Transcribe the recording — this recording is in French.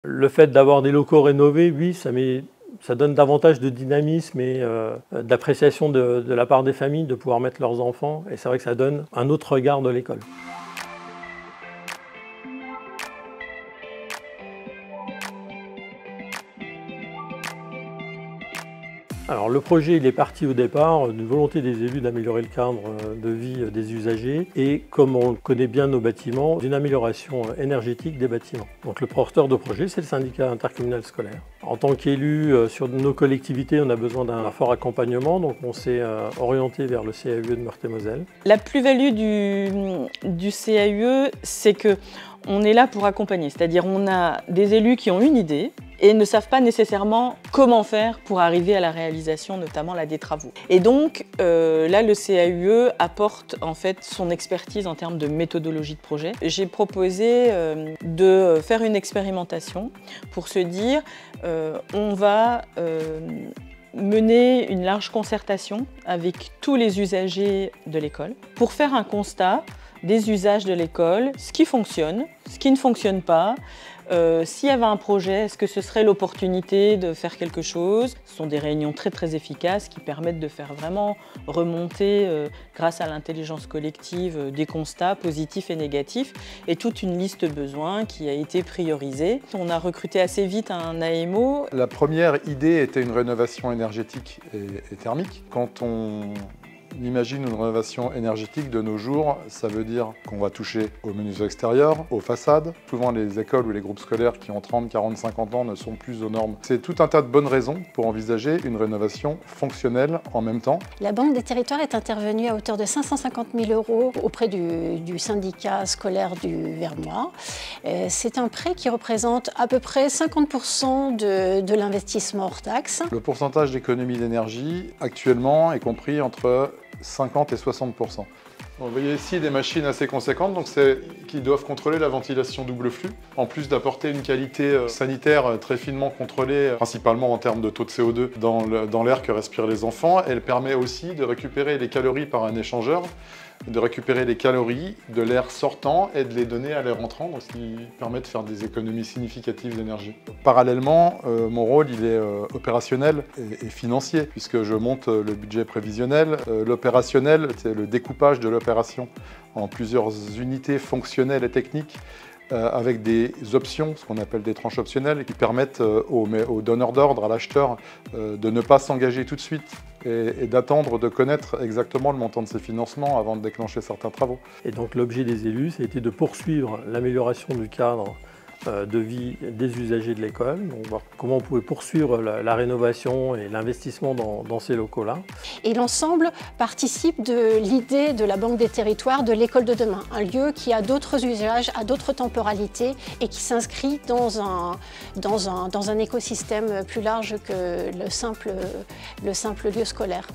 Le fait d'avoir des locaux rénovés, oui, ça donne davantage de dynamisme et d'appréciation de la part des familles de pouvoir mettre leurs enfants. Et c'est vrai que ça donne un autre regard de l'école. Alors le projet il est parti au départ d'une volonté des élus d'améliorer le cadre de vie des usagers et comme on connaît bien nos bâtiments, d'une amélioration énergétique des bâtiments. Donc le porteur de projet c'est le syndicat intercommunal scolaire. En tant qu'élu sur nos collectivités on a besoin d'un fort accompagnement donc on s'est orienté vers le CAUE de Meurthe-et-Moselle. La plus-value du CAUE c'est que on est là pour accompagner, c'est-à-dire on a des élus qui ont une idée et ne savent pas nécessairement comment faire pour arriver à la réalisation, notamment là, des travaux. Et donc là, le CAUE apporte en fait son expertise en termes de méthodologie de projet. J'ai proposé de faire une expérimentation pour se dire on va mener une large concertation avec tous les usagers de l'école pour faire un constat des usages de l'école, ce qui fonctionne, ce qui ne fonctionne pas. S'il y avait un projet, est-ce que ce serait l'opportunité de faire quelque chose? Ce sont des réunions très efficaces qui permettent de faire vraiment remonter, grâce à l'intelligence collective, des constats positifs et négatifs et toute une liste de besoins qui a été priorisée. On a recruté assez vite un AMO. La première idée était une rénovation énergétique et thermique. Quand on imagine une rénovation énergétique de nos jours, ça veut dire qu'on va toucher aux menuiseries extérieures, aux façades. Souvent les écoles ou les groupes scolaires qui ont 30, 40, 50 ans ne sont plus aux normes. C'est tout un tas de bonnes raisons pour envisager une rénovation fonctionnelle en même temps. La Banque des territoires est intervenue à hauteur de 550 000 € auprès du syndicat scolaire du Vernois. C'est un prêt qui représente à peu près 50% de l'investissement hors taxe. Le pourcentage d'économie d'énergie actuellement est compris entre 50 et 60%. Vous voyez ici des machines assez conséquentes qui doivent contrôler la ventilation double flux, en plus d'apporter une qualité sanitaire très finement contrôlée, principalement en termes de taux de CO2 dans l'air que respirent les enfants. Elle permet aussi de récupérer les calories par un échangeur, de récupérer les calories de l'air sortant et de les donner à l'air entrant, donc ce qui permet de faire des économies significatives d'énergie. Parallèlement, mon rôle il est opérationnel et financier, puisque je monte le budget prévisionnel. L'opérationnel, c'est le découpage de l'opération en plusieurs unités fonctionnelles et techniques, avec des options, ce qu'on appelle des tranches optionnelles, qui permettent aux donneurs d'ordre, à l'acheteur, de ne pas s'engager tout de suite et d'attendre de connaître exactement le montant de ses financements avant de déclencher certains travaux. Et donc l'objet des élus, ça a été de poursuivre l'amélioration du cadre de vie des usagers de l'école, donc voir comment on pouvait poursuivre la rénovation et l'investissement dans ces locaux-là. Et l'ensemble participe de l'idée de la Banque des territoires de l'école de demain, un lieu qui a d'autres usages, a d'autres temporalités et qui s'inscrit dans un écosystème plus large que le simple lieu scolaire.